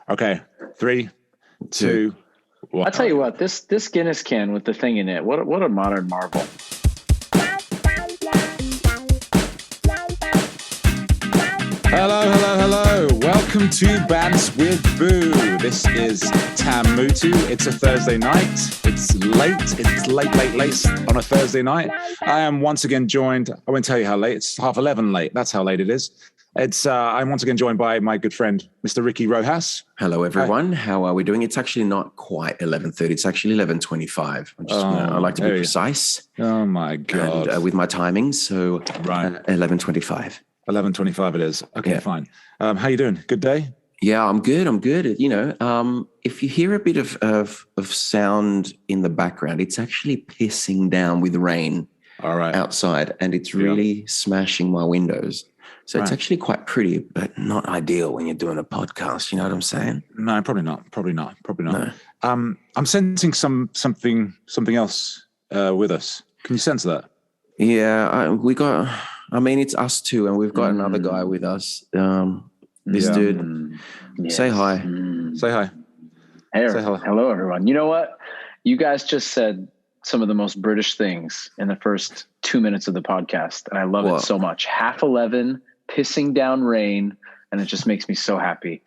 Okay, 3, 2, 1. I'll tell you what, this Guinness can with the thing in it, what a modern marvel. Hello. Welcome to Bants with Boo. This is Tam Mutu. It's a Thursday night. It's late. It's late on a Thursday night. I am once again joined, I won't tell you how late, it's 11:30 late. That's how late it is. I'm once again joined by my good friend, Mr. Ricky Rojas. Hello, everyone. How are we doing? It's actually not quite 11:30. It's actually 11:25. I like to be precise. Oh, my God. And, with my timings, so right. 11:25. 11:25 it is. Okay, yeah. Fine. How you doing? Good day? Yeah, I'm good. You know, if you hear a bit of sound in the background, it's actually pissing down with rain outside, and it's really smashing my windows. So it's actually quite pretty, but not ideal when you're doing a podcast. You know what I'm saying? No, probably not. No. I'm sensing something else with us. Can you sense that? Yeah, it's us two, and we've got another guy with us. This dude. Yes. Say hi. Say hi. Hey, Say hello. Hello, everyone. You know what? You guys just said some of the most British things in the first 2 minutes of the podcast, and I love it so much. 11:30, pissing down rain, and it just makes me so happy.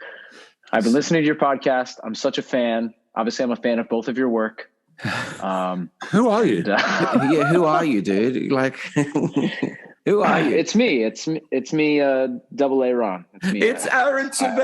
I've been listening to your podcast. I'm such a fan. Obviously, I'm a fan of both of your work. Who are you? Who are you, dude? Like, who are you? It's me. It's me. Double A Ron. It's me. It's Aaron Tveit.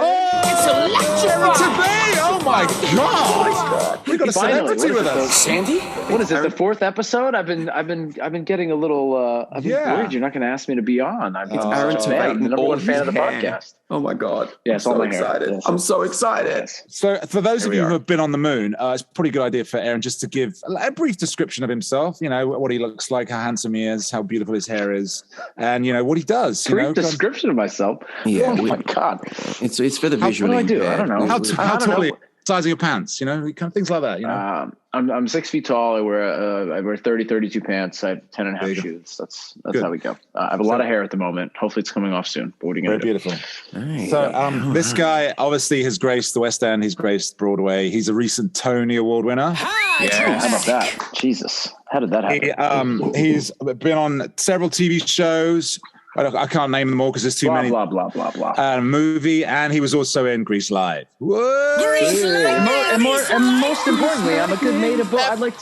It's Aaron Tveit. Oh my God! We got a celebrity with us. Sandy. What is it? The fourth episode? I've been getting a little. I've been worried you're not going to ask me to be on. It's Aaron Tveit, the number one fan of the podcast. Oh my God! Yeah, I'm so excited. Yes. I'm so excited. Yes. So, for those of you who have been on the moon, it's a pretty good idea for Aaron just to give a brief description of himself. You know, what he looks like, how handsome he is, how beautiful his hair is, and you know what he does. Brief description of myself. Yeah. Oh my God! It's for the visual. What do I do? I don't know. How tall are you? Size of your pants, you know, kind of things like that, you know. I'm 6 feet tall. I wear 32 pants. I have 10 and a half shoes. That's how we go. I have a lot of hair at the moment. Hopefully it's coming off soon. But what are you going to do? Very beautiful. So this guy obviously has graced the West End. He's graced Broadway. He's a recent Tony Award winner. Yeah, how about that? Jesus, how did that happen? He's been on several TV shows. I can't name them all because there's too many. Blah, blah, blah, blah, blah. Movie, and he was also in Grease Live. Grease Live! And most importantly, I'm a good mate of both. I'd like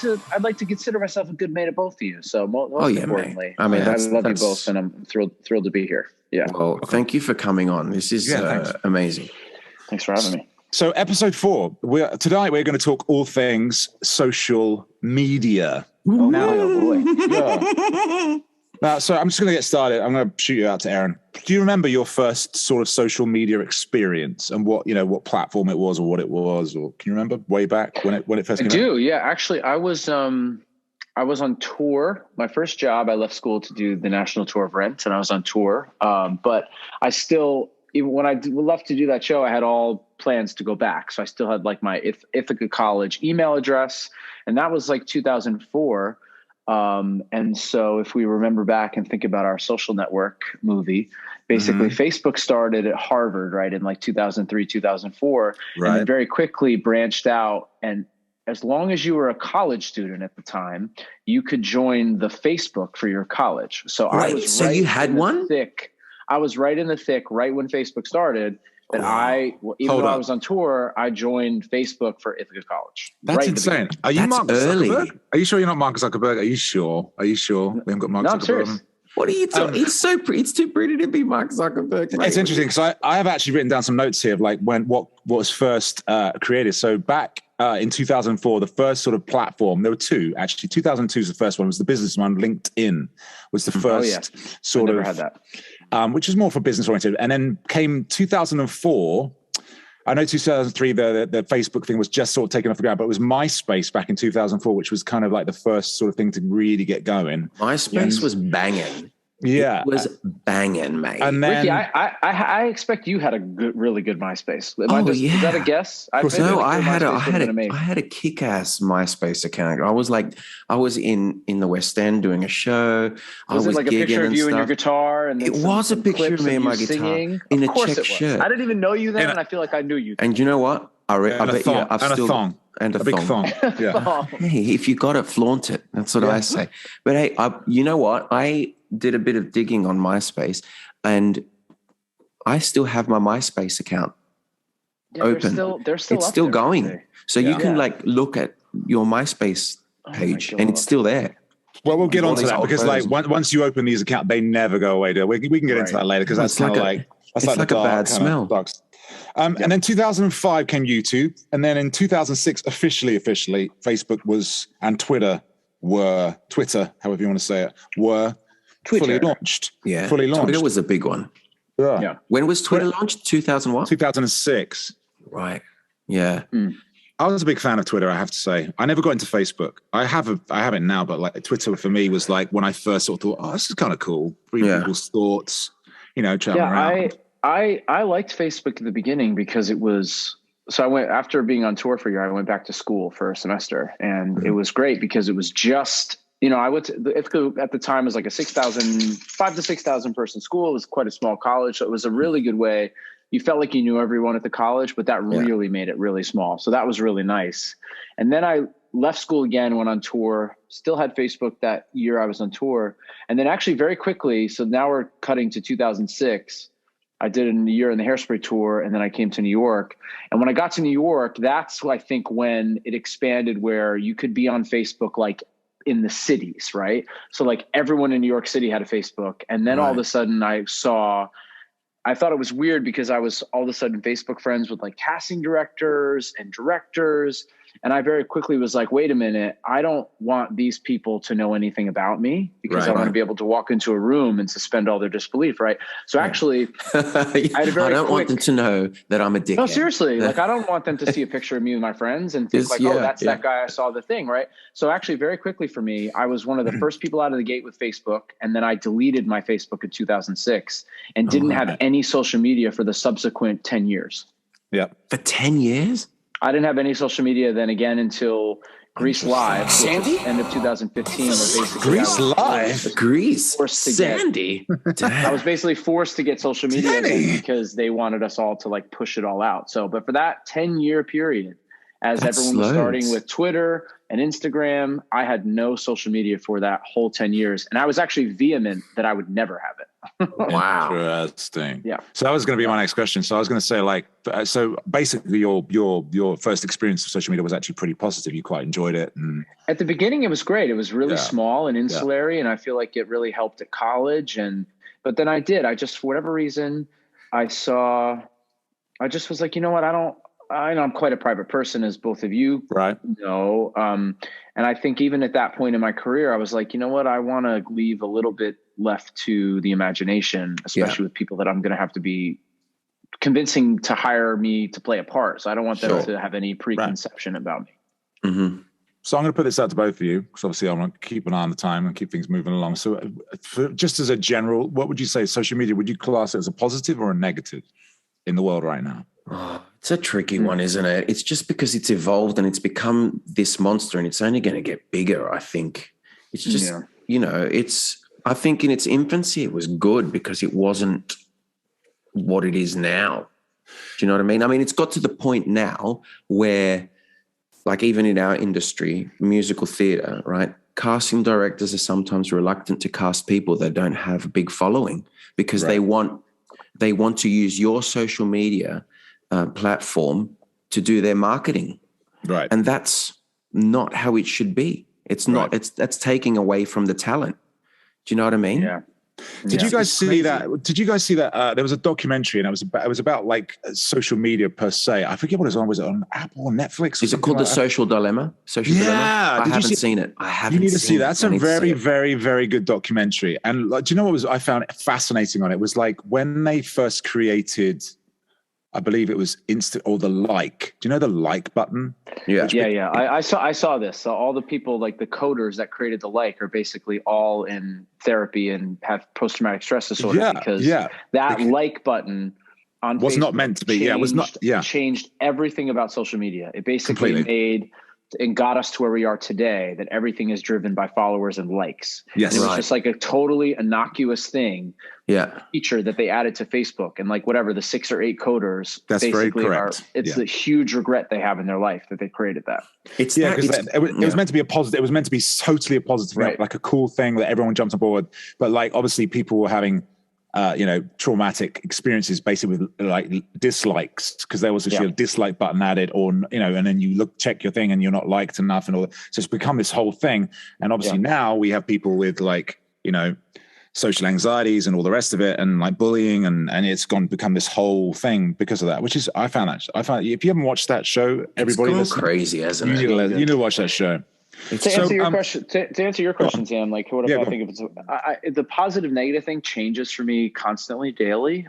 to consider myself a good mate of both of you. So most importantly, I love you both, and I'm thrilled to be here. Yeah. Well, thank you for coming on. This is amazing. Thanks for having me. So episode 4, tonight we're going to talk all things social media. Oh boy. Now, so I'm just going to get started. I'm going to shoot you out to Aaron. Do you remember your first sort of social media experience and what platform it was or what it was? Or can you remember way back when it first came out? I do. Yeah, actually, I was on tour. My first job, I left school to do the national tour of Rent, and I was on tour. But I still, even when I left to do that show, I had all plans to go back. So I still had like my Ithaca College email address, and that was like 2004. And so if we remember back and think about our social network movie, basically Facebook started at Harvard, right, in like 2003, 2004, and then very quickly branched out. And as long as you were a college student at the time, you could join the Facebook for your college. So I was you had one? I was right in the thick, right when Facebook started. And even though I was on tour, I joined Facebook for Ithaca College. That's insane. Are you Mark Zuckerberg? Are you sure you're not Mark Zuckerberg? Are you sure? We haven't got Mark Zuckerberg. I'm serious. What are you talking? It's too pretty to be Mark Zuckerberg. It's interesting because I have actually written down some notes here of like what was first created. So back in 2004, the first sort of platform, there were two actually. 2002 is the first one. Was the business one. LinkedIn was the first sort of. I never had that. Which is more for business oriented. And then came 2004. I know 2003, the Facebook thing was just sort of taken off the ground, but it was MySpace back in 2004, which was kind of like the first sort of thing to really get going. MySpace was banging. Yeah. It was banging, mate. And then, Ricky, I expect you had a really good MySpace. Yeah. Is that a guess? I had a kick-ass MySpace account. I was in the West End doing a show. Was it like a picture of you and your guitar? And it was a picture of me and my guitar singing? in a check shirt. I didn't even know you then, and I feel like I knew you. And you know what? I bet you I've still... And a big thong. Yeah. Hey, if you got it, flaunt it. That's what I say. But hey, you know what? I did a bit of digging on MySpace, and I still have my MySpace account open. It's still going. So you can look at your MySpace page, and it's still there. Well, we'll get onto that because once you open these accounts, they never go away. We can get into that later because that's kind of like a bad smell. And then 2005 came YouTube, and then in 2006, officially, Facebook and Twitter, however you want to say it, were fully launched. Yeah, fully launched. Twitter was a big one. Yeah. When was Twitter launched? 2001? 2006. Right. Yeah. I was a big fan of Twitter, I have to say. I never got into Facebook. I have it now, but like Twitter for me was like when I first sort of thought, oh, this is kind of cool. Reading people's thoughts, chatting around. I liked Facebook at the beginning because it was, so I went, after being on tour for a year, I went back to school for a semester, and it was great because it was just, I went to at the time it was like a 5,000 to 6,000 person school. It was quite a small college. So it was a really good way. You felt like you knew everyone at the college, but that really made it really small. So that was really nice. And then I left school again, went on tour, still had Facebook that year I was on tour. And then actually very quickly, so now we're cutting to 2006, I did a year in the Hairspray tour, and then I came to New York. And when I got to New York, that's I think when it expanded, where you could be on Facebook like in the cities, right? So like everyone in New York City had a Facebook. And then all of a sudden I thought it was weird because I was all of a sudden Facebook friends with like casting directors and directors. And I very quickly was like, wait a minute, I don't want these people to know anything about me because I want to be able to walk into a room and suspend all their disbelief, right? So actually, I don't want them to know that I'm a dickhead. No, seriously. Like, I don't want them to see a picture of me with my friends and think that's that guy I saw the thing, right? So actually, very quickly for me, I was one of the first people out of the gate with Facebook. And then I deleted my Facebook in 2006 and didn't have any social media for the subsequent 10 years. Yeah. For 10 years? I didn't have any social media then again until Grease Live, Sandy, end of 2015. Grease Live, Grease, Sandy. I was basically forced to get social media because they wanted us all to like push it all out. So, but for that 10-year period, as everyone was starting with Twitter and Instagram, I had no social media for that whole 10 years, and I was actually vehement that I would never have it. Wow. Interesting. Yeah. So that was going to be my next question. So I was going to say, like, so basically your first experience of social media was actually pretty positive. You quite enjoyed it. And at the beginning, it was great. It was really small and insulary, and I feel like it really helped at college. But then I just, for whatever reason, I just was like, you know what? I know I'm quite a private person, as both of you know. And I think even at that point in my career, I was like, you know what? I want to leave a little bit left to the imagination, especially with people that I'm going to have to be convincing to hire me to play a part. So I don't want them to have any preconception about me. Mm-hmm. So I'm going to put this out to both of you, because obviously I want to keep an eye on the time and keep things moving along. So just as a general, what would you say social media, would you class it as a positive or a negative in the world right now? Oh, it's a tricky one, isn't it? It's just because it's evolved and it's become this monster, and it's only going to get bigger, I think. It's just, I think in its infancy it was good because it wasn't what it is now. Do you know what I mean? I mean, it's got to the point now where, like, even in our industry, musical theatre, right, casting directors are sometimes reluctant to cast people that don't have a big following because they want to use your social media platform to do their marketing. Right. And that's not how it should be. It's not, that's taking away from the talent. Do you know what I mean? Yeah. Did you guys see that? Did you guys see that? There was a documentary, and it was about like social media per se. I forget what it was on. Was it on Apple or Netflix? Is it called The Social Dilemma? Social Dilemma? I haven't seen it. You need to see that. That's a very, very, very good documentary. And like, do you know what I found fascinating on it? Was like when they first created I believe it was instant or the like. Do you know the like button? Yeah. I saw this. So all the people, like the coders that created the like, are basically all in therapy and have post-traumatic stress disorder because that like button on was Facebook not meant to be. Changed everything about social media. It basically made and got us to where we are today, that everything is driven by followers and likes. Yes. And it was just like a totally innocuous thing. Feature that they added to Facebook, and like whatever the 6 or 8 coders. That's very correct. It's the huge regret they have in their life that they created that. It was meant to be a positive. It was meant to be totally a positive, right. Like a cool thing that everyone jumped on board. But like, obviously people were having, traumatic experiences basically with like dislikes, because there was a dislike button added, or, and then you check your thing and you're not liked enough and all that. So it's become this whole thing. And obviously now we have people with like, social anxieties and all the rest of it, and like bullying, and it's become this whole thing because of that, which is, I found if you haven't watched that show, everybody, it's crazy, hasn't it? You need to watch that show. To answer your question, Sam, like what if I think of it, the positive negative thing changes for me constantly, daily.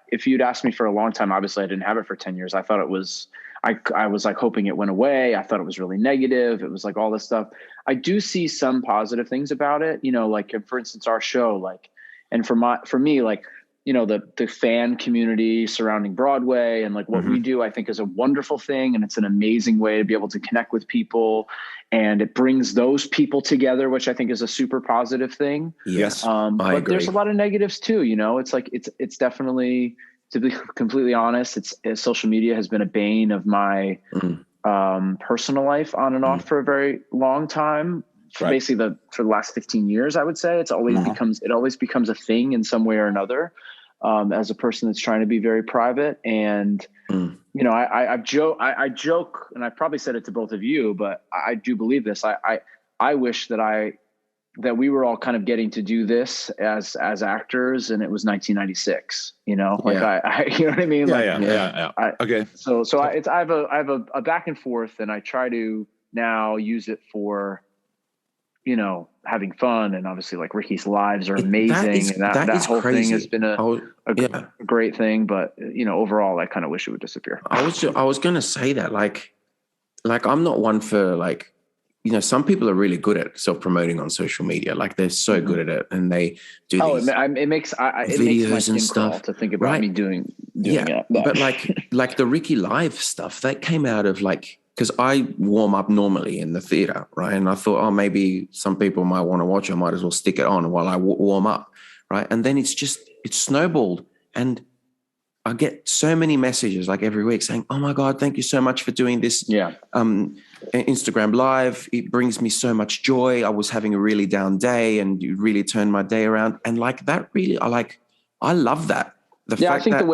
If you'd asked me for a long time, obviously I didn't have it for 10 years. I thought it was, I was like hoping it went away. I thought it was really negative. It was like all this stuff. I do see some positive things about it, like for instance, our show, like, and for me, like, the fan community surrounding Broadway and like what we do, I think is a wonderful thing. And it's an amazing way to be able to connect with people, and it brings those people together, which I think is a super positive thing. Yes. But agree. there's a lot of negatives too, it's like, it's definitely, to be completely honest, social media has been a bane of my personal life on and off for a very long time. Basically for the last 15 years, I would say it always becomes a thing in some way or another, as a person that's trying to be very private. And, I joke, and I probably said it to both of you, but I do believe this. I wish that we were all kind of getting to do this as actors, and it was 1996, I you know what I mean? Okay. So I have a back and forth, and I try to now use it for, having fun. And obviously like Ricky's lives are amazing. That whole crazy. Thing has been a great thing, but overall I kind of wish it would disappear. I was going to say that like I'm not one for like, some people are really good at self-promoting on social media. Like they're so good at it, and they do these it makes my skin crawl to think about me doing it. But like the Ricky live stuff that came out of like, because I warm up normally in the theater, right? And I thought, maybe some people might want to watch. I might as well stick it on while I warm up, right? And then it's snowballed, and I get so many messages like every week saying, "Oh my God, thank you so much for doing this." Instagram Live. It brings me so much joy. I was having a really down day, and you really turned my day around. And like that, really, I love that. I think the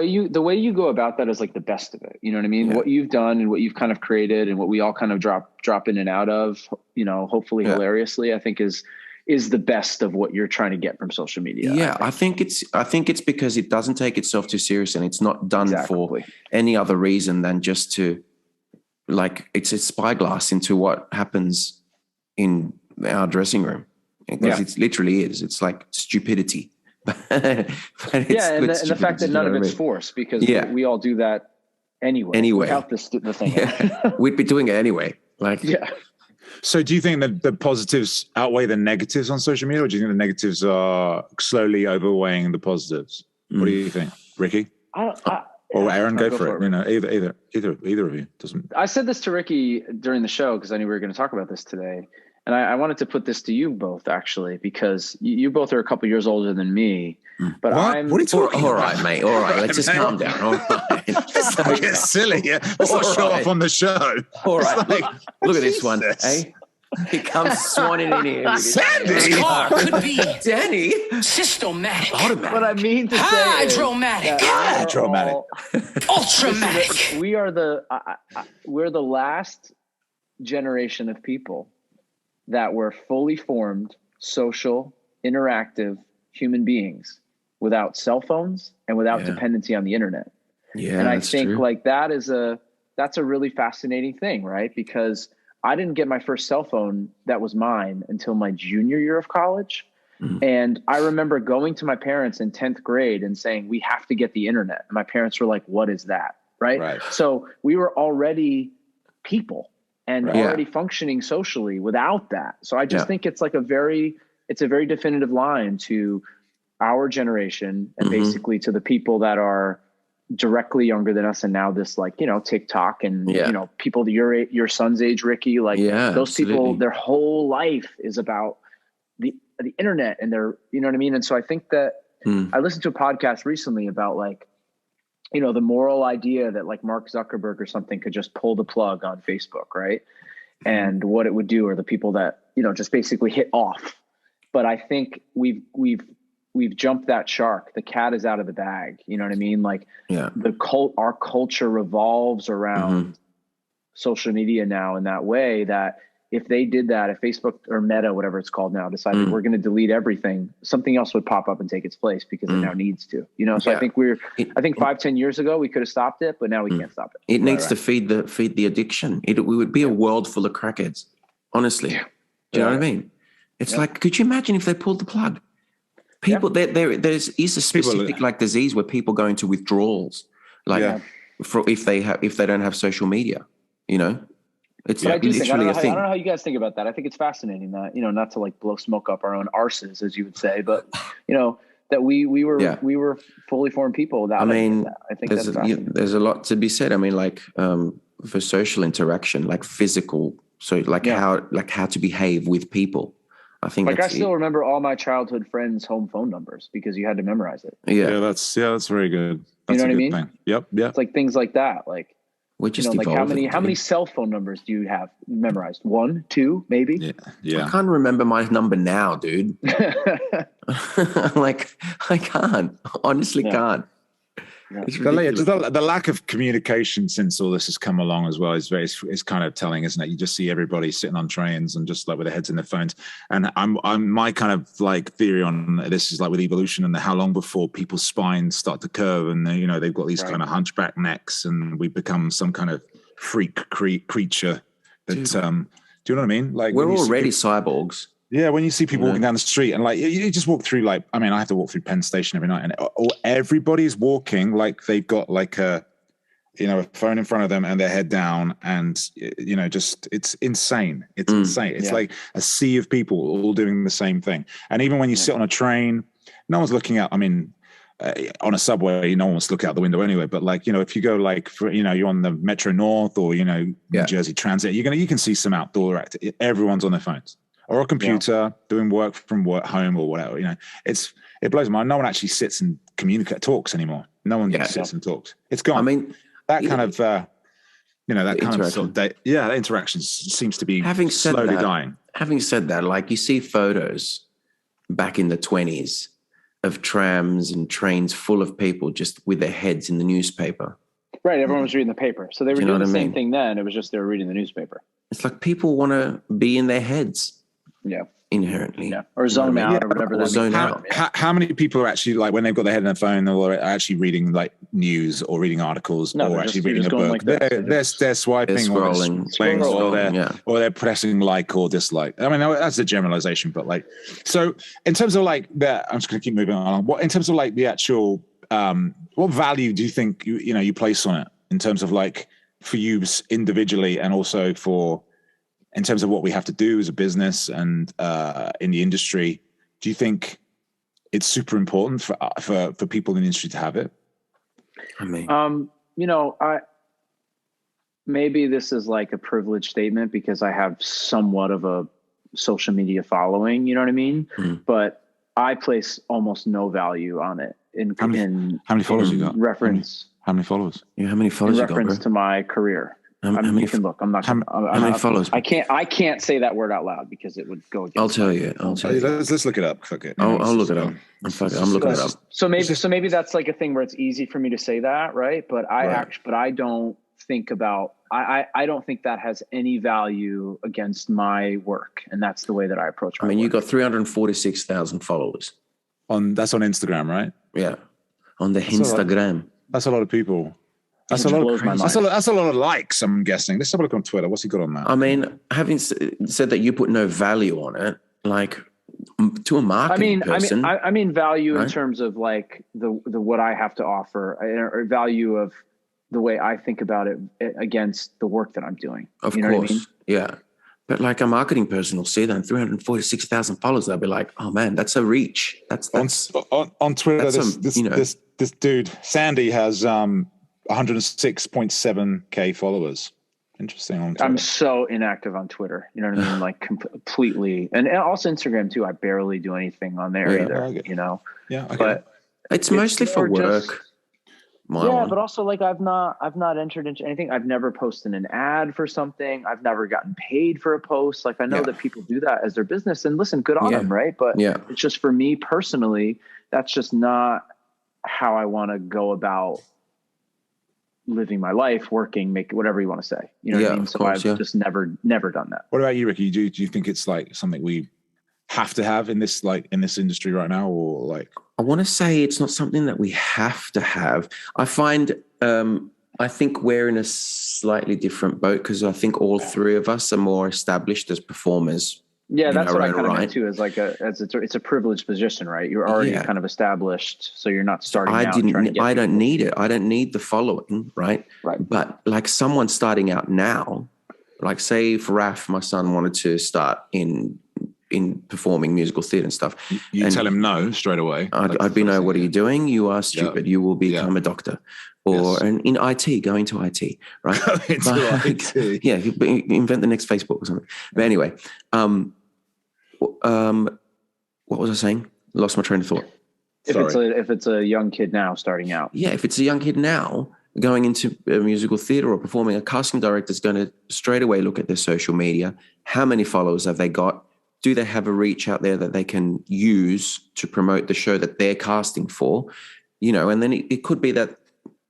way you go about that is like the best of it. You know what I mean? Yeah. What you've done and what you've kind of created, and what we all kind of drop in and out of, hopefully hilariously, I think is the best of what you're trying to get from social media. Yeah, I think it's because it doesn't take itself too serious, and it's not done for any other reason than just to, like, it's a spyglass into what happens in our dressing room, because it literally is. It's like stupidity. And the fact that none of it's forced, because we all do that anyway. Without the thing. Yeah. We'd be doing it anyway. So do you think that the positives outweigh the negatives on social media, or do you think the negatives are slowly overweighing the positives? What do you think, Ricky? Or Aaron, go for it. Either of you. Doesn't. I said this to Ricky during the show because I knew we were going to talk about this today. And I wanted to put this to you both, actually, because you both are a couple years older than me. But what are you talking about? All right, mate. All right, let's just calm down. All right. Let's not get silly. Let's not show off on the show. All right. Look at this one. Hey, he comes swanning in here. Sandy! This car could be Danny. Systematic. Automatic. What I mean to say Hydromatic. Hydromatic. Ultramatic. We're the last generation of people that were fully formed, social, interactive human beings without cell phones and without dependency on the internet. Yeah, and I think like that's a really fascinating thing, right? Because I didn't get my first cell phone that was mine until my junior year of college. And I remember going to my parents in 10th grade and saying, we have to get the internet. And my parents were like, what is that? Right. So we were already people and already functioning socially without that. So I just think it's like it's a very definitive line to our generation and basically to the people that are directly younger than us. And now this like, TikTok and, people your son's age, Ricky, like those people, their whole life is about the internet and they're, you know what I mean? And so I think that I listened to a podcast recently about like, the moral idea that like Mark Zuckerberg or something could just pull the plug on Facebook. Right. And what it would do, or the people that, just basically hit off. But I think we've jumped that shark. The cat is out of the bag. You know what I mean? Like our culture revolves around social media now in that way that if they did that, if Facebook or Meta, whatever it's called now, decided we're going to delete everything, something else would pop up and take its place because it now needs to, So I think 5-10 years ago we could have stopped it, but now we can't stop it. It needs to feed the addiction. We would be a world full of crackheads, honestly. Do you know what I mean? It's like, could you imagine if they pulled the plug? People, there is a specific like disease where people go into withdrawals, like if they don't have social media, It's like literally a thing. I don't know how you guys think about that. I think it's fascinating that, not to like blow smoke up our own arses, as you would say, but that we were fully formed people without that. I think there's a lot to be said. I mean, like for social interaction, like physical, so like how to behave with people. I think I still remember all my childhood friends' home phone numbers because you had to memorize it. Yeah, that's very good. That's you know what I mean? Thing. Yep. It's like things like that, like. We're just like how many cell phone numbers do you have memorized? 1, 2, maybe? Yeah. I can't remember my number now, dude. Like I can't. Honestly can't. Yeah. The lack of communication since all this has come along as well is kind of telling, isn't it? You just see everybody sitting on trains and just like with their heads in their phones. And I'm my kind of like theory on this is like with evolution and how long before people's spines start to curve and they've got these kind of hunchback necks and we become some kind of freak creature that do you know what I mean? Like we're already cyborgs. Yeah, when you see people walking down the street and like you just walk through like I have to walk through Penn Station every night and everybody's walking like they've got like a phone in front of them and their head down and just it's insane. It's insane. It's like a sea of people all doing the same thing. And even when you sit on a train, no one's looking out. I mean, on a subway, no one wants to look out the window anyway. But like if you go like for you're on the Metro North or New Jersey Transit, you can see some outdoor activity. Everyone's on their phones. Or a computer doing work from home or whatever, it blows my mind. No one actually sits and talks anymore. No one sits and talks. It's gone. I mean, that kind of, that kind of sort of that interaction seems to be slowly dying. Having said that, like you see photos back in the 1920s of trams and trains full of people just with their heads in the newspaper. Right. Everyone was reading the paper. So they were doing the same thing then. It was just they were reading the newspaper. It's like people want to be in their heads. Yeah. Inherently. Yeah. Or zone out or whatever that means. How many people are actually like when they've got their head in their phone or are actually reading like news or reading articles or actually reading a book? Like they're swiping they're scrolling. Or they're pressing like or dislike. I mean, that's a generalization, but like, so in terms of like that, I'm just going to keep moving on. What in terms of like the actual, what value do you think you place on it in terms of like for you individually and also in terms of what we have to do as a business and in the industry? Do you think it's super important for people in the industry to have it? I mean, maybe this is like a privileged statement because I have somewhat of a social media following, you know what I mean? But I place almost no value on it. How many followers you got? How many followers? Yeah, how many followers you got? In reference to my career. You can look. I'm not. How many followers? I can't say that word out loud because it would go against. I'll tell you. Let's look it up. Fuck it. I'll look it up. I'm looking it up. So maybe that's like a thing where it's easy for me to say that, right? But I don't think about. I don't think that has any value against my work, and that's the way that I approach my work. You got 346,000 followers. That's on Instagram, right? Yeah, on the Instagram. That's a lot of people. That's a lot of likes, I'm guessing. Let's have a look on Twitter. What's he got on that? I mean, having said that you put no value on it, like To a marketing person. I mean value right? in terms of like the what I have to offer, or value of the way I think about it against the work that I'm doing. Of you know course. what I mean? Yeah. But like a marketing person will see that, and 346,000 followers, they'll be like, "Oh man, that's a reach." That's on Twitter. That's this dude Sandy has 106.7k followers. Interesting on Twitter. I'm so inactive on Twitter. You know what I mean? Like completely, and also Instagram too. I barely do anything on there either. You know? Yeah, but it's mostly for work. But also like I've not entered into anything. I've never posted an ad for something. I've never gotten paid for a post. Like I know that people do that as their business, and listen, good on them, right? But it's just for me personally, that's just not how I want to go about living my life, working, make whatever you want to say. You know what I mean? So I've just never done that. What about you, Ricky? Do you think it's like something we have to have in this industry right now, or like? I want to say it's not something that we have to have. I find, I think we're in a slightly different boat because I think all three of us are more established as performers. Yeah, that's what I kind of meant too. Is like it's a privileged position, right? You're already kind of established, so you're not starting out. I don't need it. I don't need the following, right? Right. But like someone starting out now, like say if Raf, my son, wanted to start in performing musical theatre and stuff. You tell him no straight away. I'd be no, what are you doing? You are stupid. You will become a doctor. Or in IT, go into IT, right? IT. Yeah, invent the next Facebook or something. But anyway, what was I saying? Lost my train of thought. If it's a young kid now starting out. Yeah, if it's a young kid now going into musical theatre or performing, a casting director is going to straight away look at their social media. How many followers have they got? Do they have a reach out there that they can use to promote the show that they're casting for? You know, and then it could be that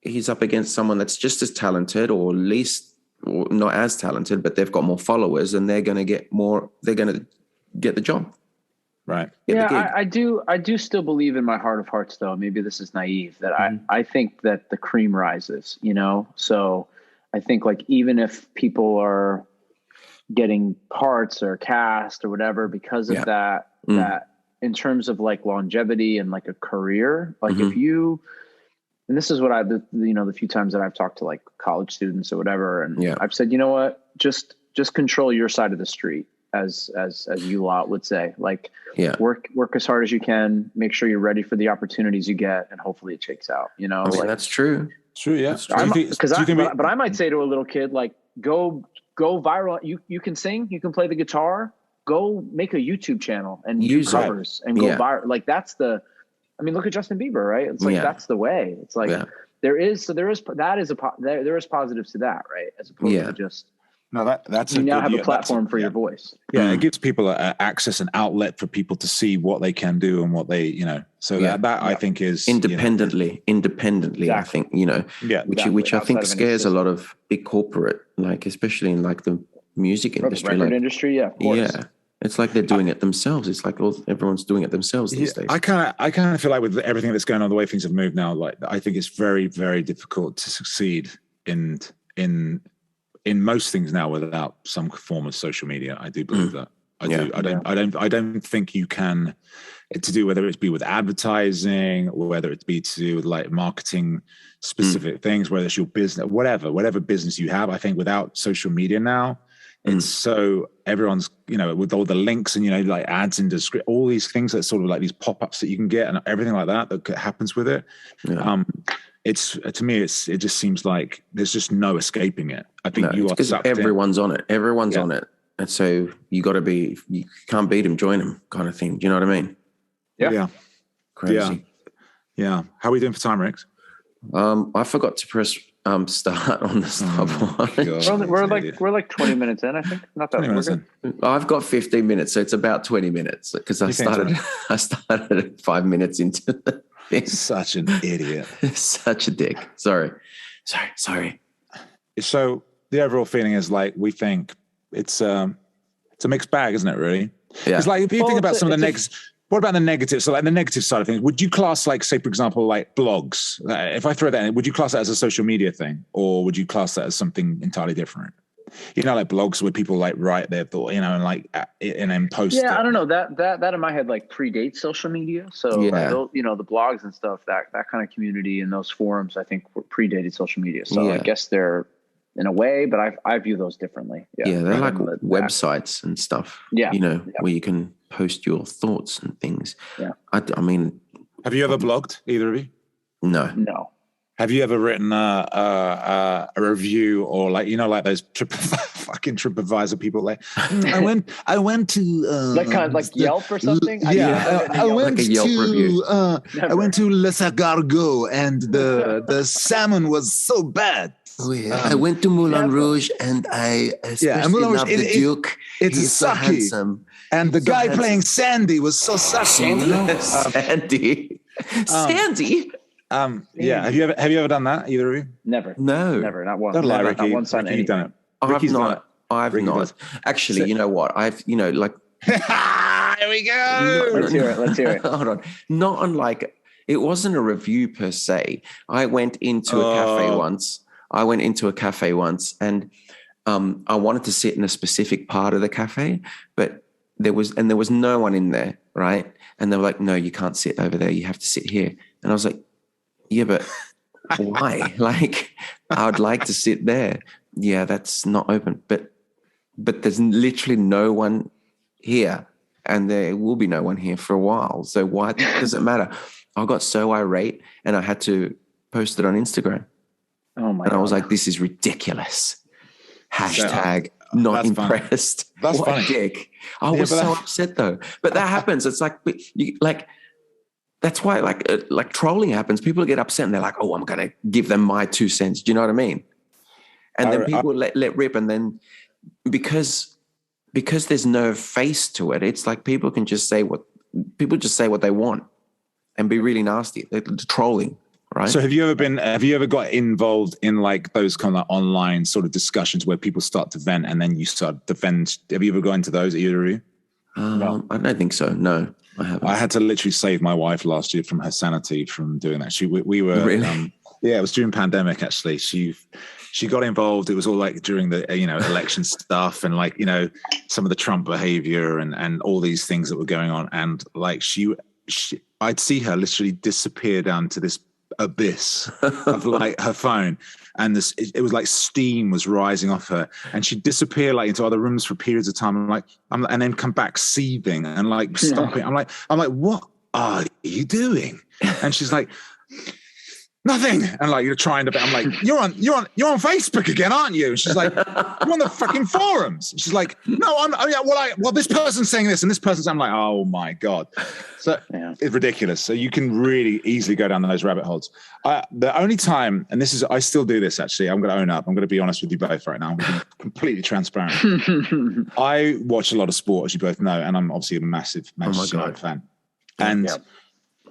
he's up against someone that's just as talented or not as talented, but they've got more followers and they're going to get the job. Right. I do still believe in my heart of hearts, though. Maybe this is naive that I think that the cream rises, you know? So I think like, even if people are getting parts or cast or whatever, because of that in terms of like longevity and like a career, like if you, and this is what the few times that I've talked to like college students or whatever. And I've said, you know what, just control your side of the street as you lot would say, like work as hard as you can, make sure you're ready for the opportunities you get. And hopefully it shakes out, you know, like, that's true. True. Yeah. But I might say to a little kid, like, go viral. You can sing, you can play the guitar, go make a YouTube channel and do covers and go viral. Like look at Justin Bieber, right? It's like, that's the way. It's like there is positives to that, right? As opposed to just, no, that's you now have a platform for your voice. Yeah. It gives people access and outlet for people to see what they can do and what they, you know, so that I think is independently, exactly. I think, you know, which I think scares a lot of big corporate, like, especially in like the music industry, record industry. Yeah. Of course. Yeah. It's like they're doing it themselves. It's like everyone's doing it themselves these days. I kind of feel like with everything that's going on, the way things have moved now, like I think it's very, very difficult to succeed in most things now without some form of social media. I do believe that. I don't think you can, to do whether it be with advertising or whether it be to do with like marketing specific things, whether it's your business, whatever business you have. I think without social media now, it's so everyone's, you know, with all the links and, you know, like ads in description, all these things that sort of like these pop-ups that you can get and everything like that happens with it. It's, to me, it just seems like there's just no escaping it. I think you are sucked in. Everyone's on it. Everyone's on it. And so you can't beat them, join them kind of thing. Do you know what I mean? Yeah. Crazy. Yeah. How are we doing for time, Rex? I forgot to press start on the stopwatch. We're like 20 minutes in, I think. Not that long. I've got 15 minutes, so it's about 20 minutes because I started 5 minutes into the thing. Such an idiot. Such a dick. Sorry. So the overall feeling is like we think it's a mixed bag, isn't it? Really? Yeah. It's like if you think about some of the negatives. What about the negative? So like the negative side of things, would you class like, say, for example, like blogs? If I throw that in, would you class that as a social media thing or would you class that as something entirely different? like blogs where people like write their thought, and like and then post. Yeah, I don't know that in my head like predates social media. So the blogs and stuff, that kind of community and those forums, I think predated social media. So I guess they're in a way, but I view those differently. Yeah, they're like websites and stuff. Yeah, where you can post your thoughts and things. Yeah, I mean, have you ever blogged, either of you? No. Have you ever written a review or like those fucking TripAdvisor people like I went to like kind of like Yelp or something? I went like a Yelp review. I went to Les Escargots and the salmon was so bad. Oh, yeah. I went to Moulin Rouge and I especially loved the Duke. He's so handsome. And the guy playing Sandy was so sucky. Sandy. Sandy. Yeah. Have you ever done that, either of you? Never. No. Never. Not once. Don't lie, Ricky. Not once on anything. You've done it. I've not. Actually, you know what? I've like. Here we go. Let's hear it. Hold on. Not unlike. It wasn't a review per se. I went into a cafe once. And I wanted to sit in a specific part of the cafe, but there was no one in there, right? And they were like, no, you can't sit over there. You have to sit here. And I was like, yeah, but why? Like, I would like to sit there. Yeah, that's not open. But there's literally no one here, and there will be no one here for a while. So why does it matter? I got so irate, and I had to post it on Instagram. Oh my! And I was like, "This is ridiculous." Hashtag not impressed. That's what funny. A dick. I was so upset though. But that happens. It's like that's why like trolling happens. People get upset and they're like, "Oh, I'm going to give them my 2 cents." Do you know what I mean? And then people let rip, and then because there's no face to it, it's like people just say what they want and be really nasty. They're trolling. Right. So have you ever got involved in like those kind of online sort of discussions where people start to vent and then you start to defend? Have you ever gone into those, either of you? No. I don't think so. No, I haven't. I had to literally save my wife last year from her sanity from doing that. We were really? Yeah, it was during pandemic actually. She got involved. It was all like during the election stuff and like some of the Trump behavior and all these things that were going on, and like I'd see her literally disappear down to this abyss of like her phone, and it was like steam was rising off her, and she'd disappear like into other rooms for periods of time. And then come back seething and like stomping. I'm like, what are you doing? And she's like, nothing. And like, you're trying to, I'm like, you're on Facebook again, aren't you? And she's like, you're on the fucking forums. And she's like, no, well, this person's saying this and this person's, I'm like, oh my God. So It's ridiculous. So you can really easily go down those rabbit holes. The only time, and I still do this actually, I'm going to own up. I'm going to be honest with you both right now. I'm being completely transparent. I watch a lot of sport, as you both know, and I'm obviously a massive Manchester United fan. And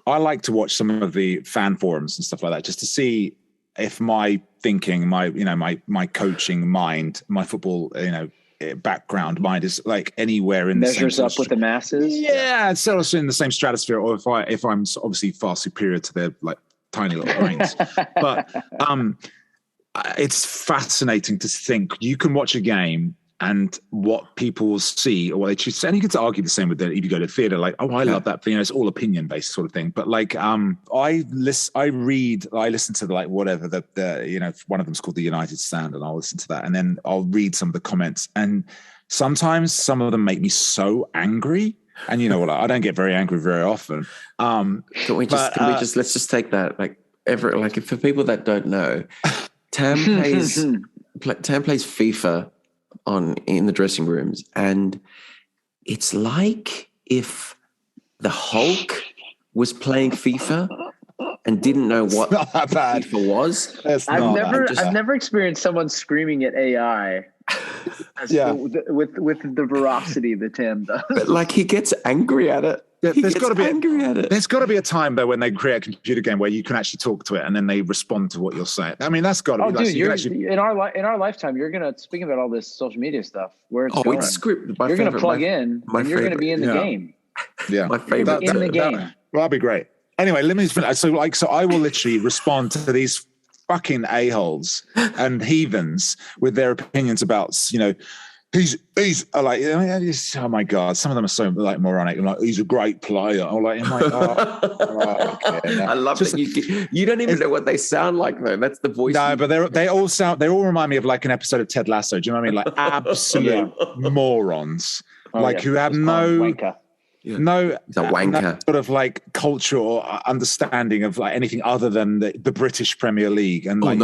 I like to watch some of the fan forums and stuff like that, just to see if my thinking, my coaching mind, my football, background mind is like anywhere in measures up with the masses. Yeah, it's also in the same stratosphere, or if I'm obviously far superior to their like tiny little brains. But it's fascinating to think you can watch a game and what people see or what they choose. And you could argue the same with if you go to theater, like, oh, I love that. It's all opinion based sort of thing. But like, I listen to like whatever the one of them's called the United Stand, and I'll listen to that, and then I'll read some of the comments. And sometimes some of them make me so angry. And you know what? I don't get very angry very often. Let's just take that if for people that don't know, Tam plays FIFA in the dressing rooms, and it's like if the Hulk was playing FIFA and didn't know what FIFA was. I've never experienced someone screaming at AI with the veracity that Tam does. But like he gets angry at it. There's got to be a time though when they create a computer game where you can actually talk to it and then they respond to what you're saying. I mean, that's got to be. Dude, in our lifetime, you're gonna, speaking about all this social media stuff, where it's going, you're gonna plug in and you're gonna be in the game. Yeah, my favorite in the game. Well, that'd be great. Anyway, let me finish. So I will literally respond to these fucking a-holes and heathens with their opinions about, you know, he's like, oh my God, some of them are so like moronic. I'm like, he's a great player. I'm like, oh, okay. I love that you don't even know what they sound like though. That's the voice. No, but they all remind me of like an episode of Ted Lasso. Do you know what I mean? Like absolute morons, who have no. Yeah. No, it's a wanker. No sort of like culture or understanding of like anything other than the British Premier League. And like,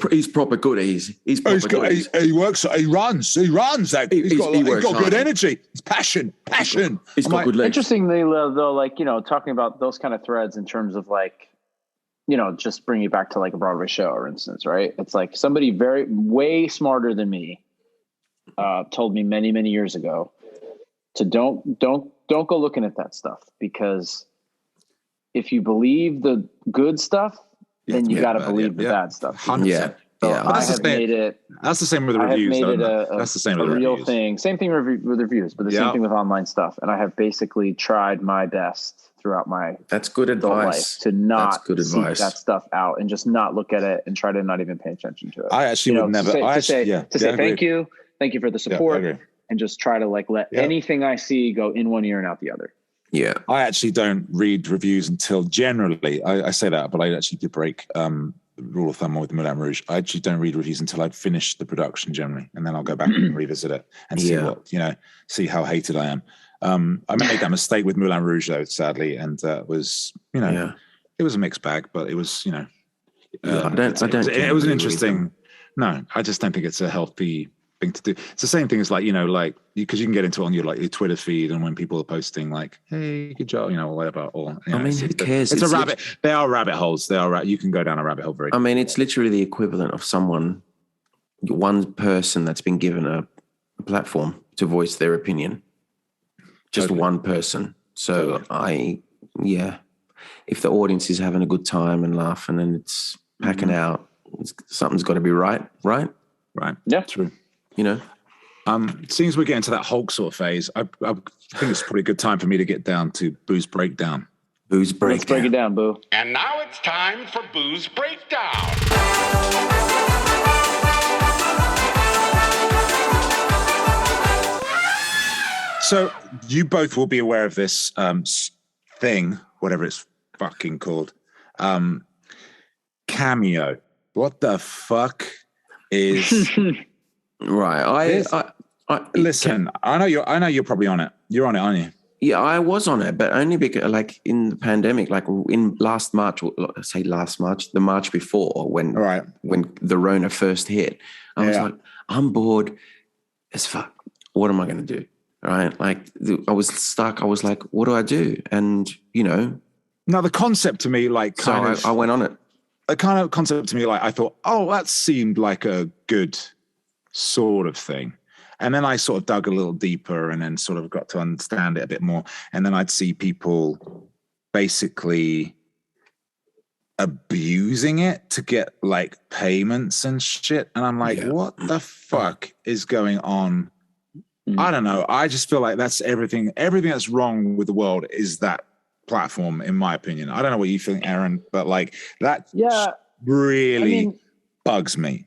he's proper good. He's proper good. He works. He runs. He's got good energy. He's passion. He's got good legs. Interestingly, though, like, you know, talking about those kind of threads in terms of like, you know, just bring you back to like a Broadway show, for instance, right? It's like somebody way smarter than me told me many, many years ago to don't go looking at that stuff, because if you believe the good stuff, then you got to believe the bad stuff. 100%. That's the same with the reviews. That's the same with the real reviews. Thing. Same thing with reviews, but the same thing with online stuff. And I have basically tried my best throughout my that's good advice life to not seek that stuff out and just not look at it and try to not even pay attention to it. I actually would never. To say thank you for the support. And just try to like let anything I see go in one ear and out the other. Yeah. I actually don't read reviews until generally, I say that, but I actually did break rule of thumb with Moulin Rouge. I actually don't read reviews until I've finished the production generally. And then I'll go back and revisit it and see how hated I am. I made that mistake with Moulin Rouge though, sadly. And it was, it was a mixed bag, but it was, it was an interesting, no, I just don't think it's a healthy thing to do. It's the same thing as like, because you can get into it on your like your Twitter feed, and when people are posting like, "Hey, good job," or whatever. Or who cares? It's a rabbit. They are rabbit holes. You can go down a rabbit hole very. I mean, it's literally the equivalent of one person that's been given a platform to voice their opinion. Just one person. So if the audience is having a good time and laughing and it's packing out, something's got to be right. Right. Yeah, true. Seeing as we're getting to that Hulk sort of phase, I think it's probably a good time for me to get down to Boo's Breakdown. Let's break it down, Boo. And now it's time for Boo's Breakdown. So you both will be aware of this thing, whatever it's fucking called. Cameo. What the fuck is... Right. Listen, I know you're probably on it. You're on it, aren't you? Yeah, I was on it, but only because like in the pandemic, like in last March, the March before when the Rona first hit, I was like, I'm bored as fuck. What am I going to do? Right. Like I was stuck. I was like, what do I do? And now the concept to me, like I went on it. The kind of concept to me, like I thought, oh, that seemed like a good sort of thing. And then I sort of dug a little deeper and then sort of got to understand it a bit more. And then I'd see people basically abusing it to get like payments and shit. And I'm like, what the fuck is going on? I don't know. I just feel like that's everything that's wrong with the world is that platform, in my opinion. I don't know what you think, Aaron, but like that really bugs me.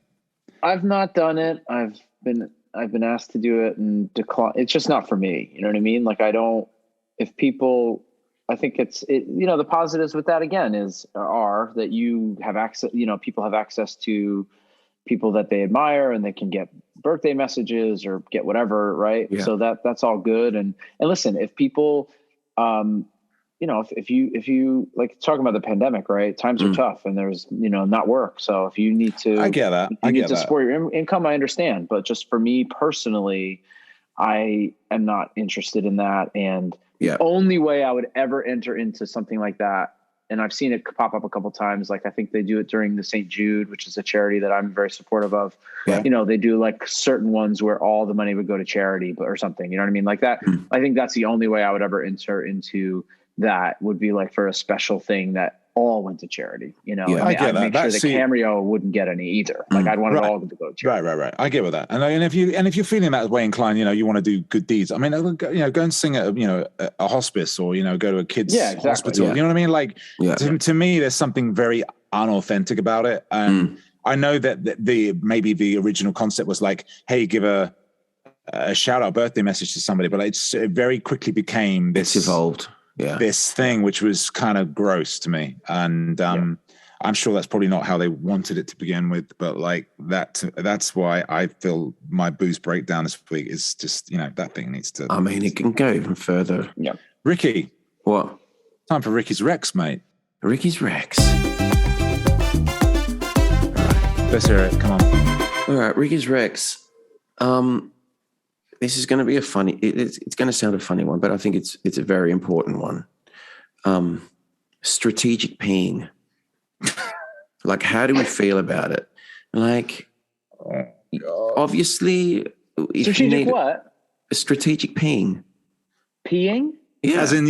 I've not done it. I've been asked to do it and decline. It's just not for me. You know what I mean? Like I think the positives with that again are that you have access, people have access to people that they admire and they can get birthday messages or get whatever. Right. Yeah. So that's all good. And listen, if people, if you like talking about the pandemic, right? Times are tough and there's, not work. So if you need to, I get that. I get to support your income, I understand. But just for me personally, I am not interested in that. And the only way I would ever enter into something like that, and I've seen it pop up a couple of times. Like I think they do it during the St. Jude, which is a charity that I'm very supportive of. Yeah. They do like certain ones where all the money would go to charity, or something. You know what I mean? Like that. I think that's the only way I would ever enter into that would be like for a special thing that all went to charity, I get that. Make sure the cameo wouldn't get any either. Like I'd want it all to go to charity. Right. I get with that. And if you're feeling that way inclined, you want to do good deeds. I mean, go and sing at a hospice or, go to a kid's hospital. Yeah. You know what I mean? Like to me, there's something very unauthentic about it. And I know that maybe the original concept was like, hey, give a shout out birthday message to somebody, but it very quickly became this. It's evolved. Yeah. This thing, which was kind of gross to me. And I'm sure that's probably not how they wanted it to begin with, but like that's why I feel my booze breakdown this week is just, that thing needs to. I mean, it can go even further. Yeah. Ricky. What? Time for Ricky's Rex, mate. Ricky's Rex. Let's hear it. Come on. All right, Ricky's Rex. This is going to be a funny. It's going to sound a funny one, but I think it's a very important one. Strategic peeing. Like, how do we feel about it? Like, obviously, strategic what? Strategic peeing. Peeing? Yeah. As in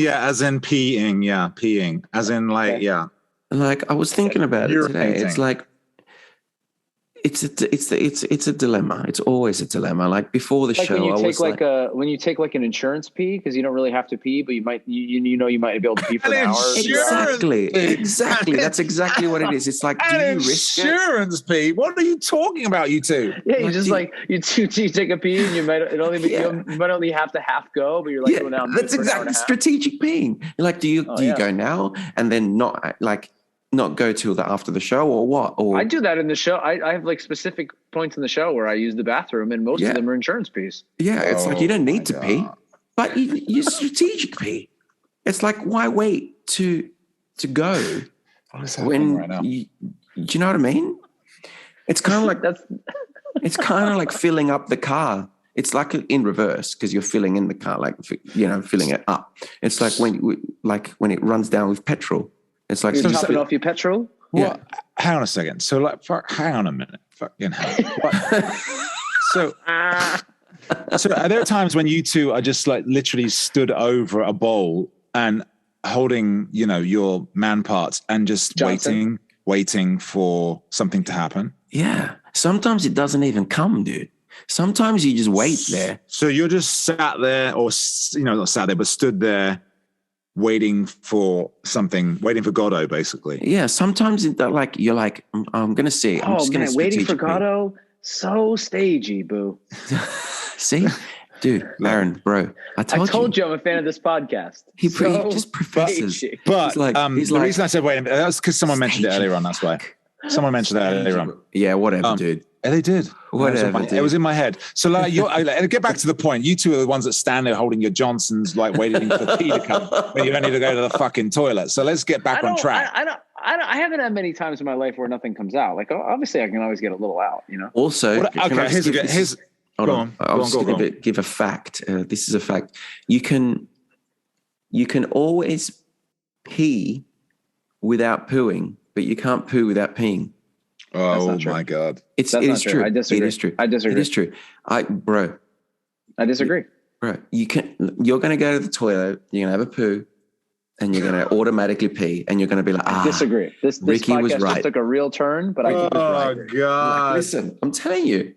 peeing. Yeah, peeing. As in like, okay. Yeah. Like, I was thinking about it today. It's like. It's a dilemma. It's always a dilemma. Like before the show, when you take like an insurance pee because you don't really have to pee, but you might you might be able to pee for an hour. Exactly. That's exactly what it is. It's like, do you risk insurance pee? What are you talking about, you two? Yeah, you just you take a pee and you might only have to half go, but you're like going out. That's exactly strategic peeing. You're like, do you go now and then not go till after the show or what? Or I do that in the show. I have like specific points in the show where I use the bathroom, and most of them are insurance pees. Yeah, it's like you don't need to pee, but you strategic pee. It's like, why wait to go when right now? Do you know what I mean? It's kind of like it's kind of like filling up the car. It's like in reverse because you're filling in the car, like filling it up. It's like when it runs down with petrol. It's like you're topping off your petrol. Well, hang on a second. So, hang on a minute. Fucking hell. So are there times when you two are just like literally stood over a bowl and holding, your man parts and just waiting for something to happen? Yeah. Sometimes it doesn't even come, dude. Sometimes you just wait there. So you're just sat there, or not sat there, but stood there. Waiting for Godot, basically. Yeah, sometimes you're like, I'm going to see. I'm just going to waiting for Godot, so stagey, boo. See? Dude, Aaron, bro, I told you I'm a fan of this podcast. He just professes. But the reason I said wait, that's because someone mentioned it earlier on, that's why. Someone mentioned that earlier on. Yeah, whatever, dude. And they did. Whatever. It was in my head. So get back to the point. You two are the ones that stand there holding your Johnsons, like waiting for pee to come when you don't need to go to the fucking toilet. So let's get back on track. I haven't had many times in my life where nothing comes out. Like obviously I can always get a little out, Also, here's hold on. I'll just give a fact. This is a fact. You can always pee without pooing, but you can't poo without peeing. Oh my God! It is true. I disagree. It is true. I disagree. It is true. I disagree. Bro, you're going to go to the toilet. You're going to have a poo, and you're going to automatically pee, and you're going to be like, I disagree. This Ricky was right. Just took a real turn, but I think it was right. Oh God! Listen, I'm telling you,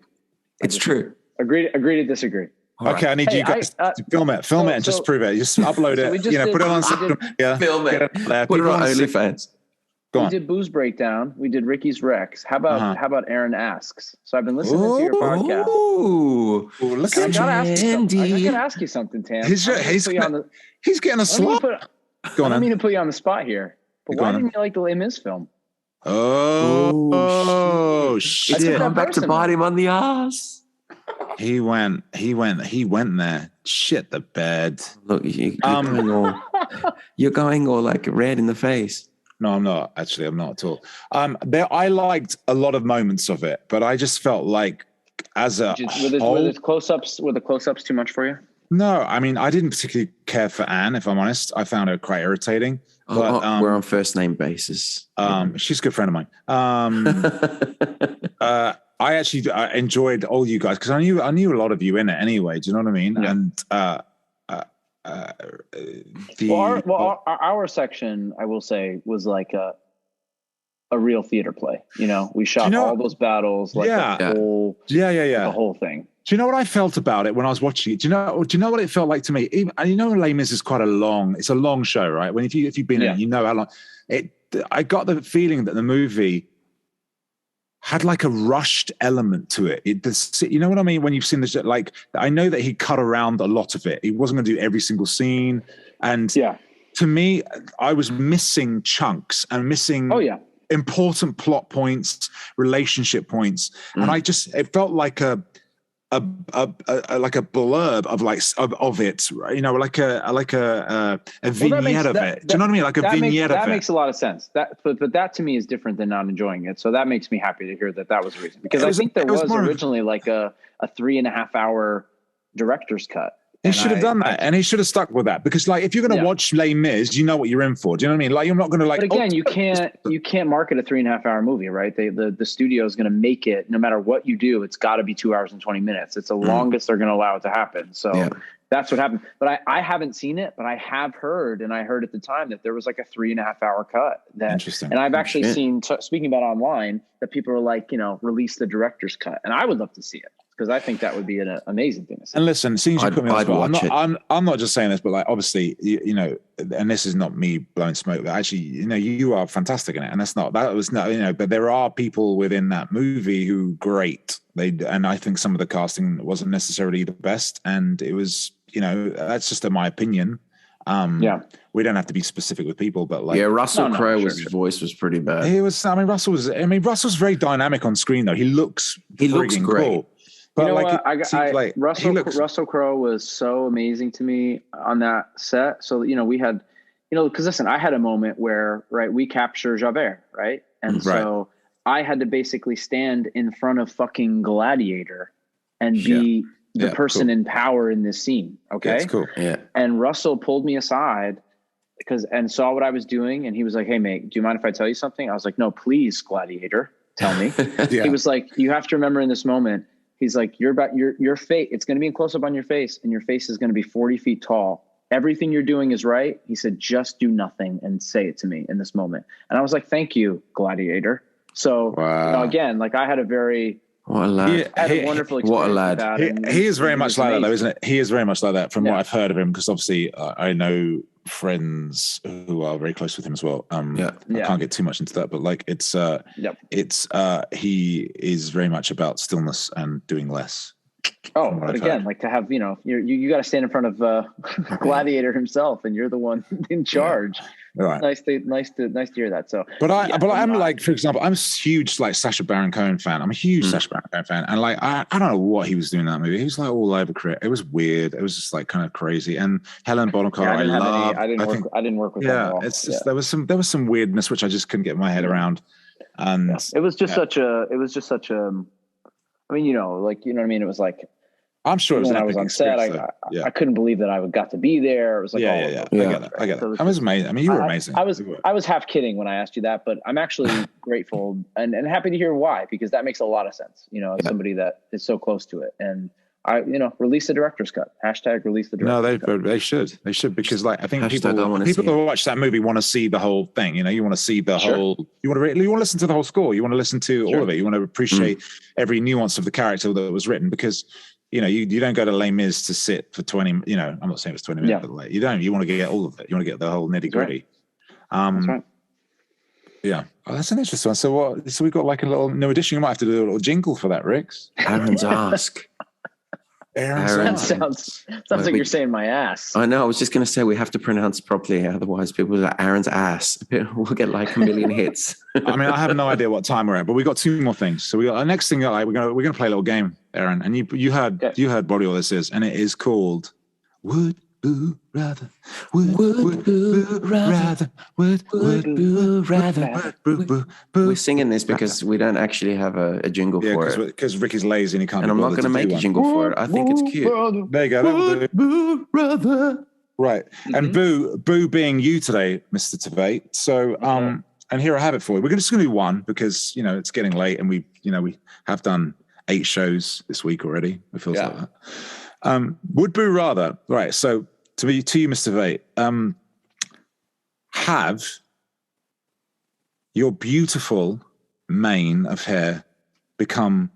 it's true. Agree to disagree. Okay, I need you guys to film it, and just prove it. Just upload it. Put it on Instagram. Yeah, film it. Put it on OnlyFans. We did Booze Breakdown. We did Ricky's Rex. How about Aaron Asks? So I've been listening to your podcast. Ooh, look at I'm gonna ask you something, Tam. He's getting a slot. I don't mean to put you on the spot here, but why didn't you like the Les Mis film? Oh shit! It's come back to bite him on the ass. He went there. Shit the bed. Look, you're going all like red in the face. No, I'm not. Actually, I'm not at all. I liked a lot of moments of it, but I just felt like as a whole, were the close-ups too much for you? No, I mean, I didn't particularly care for Anne, if I'm honest. I found her quite irritating. But, we're on first name basis. She's a good friend of mine. I actually enjoyed all you guys because I knew a lot of you in it anyway. Do you know what I mean? Yeah. And our section, I will say, was like a real theater play. We shot all those battles, the whole thing. Do you know what I felt about it when I was watching it? Do you know what it felt like to me? Les Mis is quite it's a long show, right? If you've been in it, you know how long I got the feeling that the movie had like a rushed element to it. You know what I mean? When you've seen this, like, I know that he cut around a lot of it. He wasn't going to do every single scene. And to me, I was missing chunks and missing important plot points, relationship points. And it felt like a blurb of it, you know, like a vignette of it. Do you know what I mean? Like a vignette of it. That makes a lot of sense. But that to me is different than not enjoying it. So that makes me happy to hear that was the reason. Because I think there was originally like a 3.5 hour director's cut. He should have done that, and he should have stuck with that, because, like, if you're going to watch Les Mis, you know what you're in for. Do you know what I mean? Like, you're not going to like. But again, you can't market a 3.5 hour movie, right? The studio is going to make it, no matter what you do, it's got to be 2 hours and 20 minutes. It's the longest they're going to allow it to happen. So that's what happened. But I haven't seen it, but I have heard, and I heard at the time that there was like a 3.5 hour cut. Interesting. And I've actually seen, speaking about online, that people are like, you know, release the director's cut, and I would love to see it, because I think that would be an amazing thing to see. And listen, since you put me on the spot, I'm not just saying this, but like, obviously, you know, and this is not me blowing smoke, but actually, you know, you are fantastic in it, and you know, but there are people within that movie who great. And I think some of the casting wasn't necessarily the best, and it was, you know, that's just my opinion. We don't have to be specific with people, but like, Russell Crowe's voice was pretty bad. Russell's very dynamic on screen though. He looks great. Cool. But you know what? Russell Crowe was so amazing to me on that set. So, you know, we had, you know, because listen, I had a moment where, right, we capture Javert, right? And so I had to basically stand in front of fucking Gladiator and be the person in power in this scene. Okay. That's cool. Yeah. And Russell pulled me aside and saw what I was doing. And he was like, "Hey mate, do you mind if I tell you something?" I was like, "No, please, Gladiator, tell me." He was like, "You have to remember in this moment," he's like, your face, it's going to be in close up on your face, and your face is going to be 40 feet tall. Everything you're doing is right. He said, just do nothing and say it to me in this moment. And I was like, thank you, Gladiator. So, you know, again, like, I had a very, wonderful experience. What a lad. He is very much like that, though, isn't it? He is very much like that from what I've heard of him, because obviously I know friends who are very close with him as well. I can't get too much into that, but like, he is very much about stillness and doing less. Oh, but again, like, to have, you know, you got to stand in front of Gladiator himself, and you're the one in charge. Right. Nice to hear that. So, I'm like, for example, I'm a huge like Sacha Baron Cohen fan. I'm a huge Sacha Baron Cohen fan, and like, I don't know what he was doing in that movie. He was like all over it. It was weird. It was just like kind of crazy. And Helen Bonham Carter, I didn't work with him at all. It's just there was some weirdness which I just couldn't get my head around. And it was just such a. I mean, you know, like, you know what I mean? It was like, I'm sure it was when I was on set, I couldn't believe that I got to be there. It was like, I get that. I was amazing. I mean, you were amazing. I was half kidding when I asked you that, but I'm actually grateful and happy to hear why, because that makes a lot of sense, you know, as somebody that is so close to it. And release the director's cut. #, release the director's cut. No, they should, because like, I think people who watch that movie want to see the whole thing. You know, you want to see the whole, you want to listen to the whole score. You want to listen to all of it. You want to appreciate every nuance of the character that was written, because, you know, you don't go to Les Mis to sit for 20, you know, I'm not saying it's 20 minutes, but like, you want to get all of it. You want to get the whole nitty gritty. That's right. Yeah. Oh, that's an interesting one. So we got like a little new addition. You might have to do a little jingle for that, Ricks. Aaron's ask. Aaron sounds like you're saying my ass. I know. I was just going to say we have to pronounce properly, otherwise people are like, Aaron's ass. We'll get like a million hits. I mean, I have no idea what time we're at, but we got 2 more things. So we got our next thing. Like, we're gonna play a little game, Aaron. And you heard what all this is, and it is called Would Boo Rather. Would Boo Rather. Would Boo Rather. We're singing this because we don't actually have a jingle for it. Because Ricky's lazy and he can't. And I'm not going to make a jingle for it. I think it's cute. There you go. Boo Rather. Right. And Boo being you today, Mr. Tveit. So, and here I have it for you. We're just going to do one because, you know, it's getting late, and we have done 8 shows this week already. It feels like that. Would Boo rather? Right. So to you, Mr. Tveit, have your beautiful mane of hair become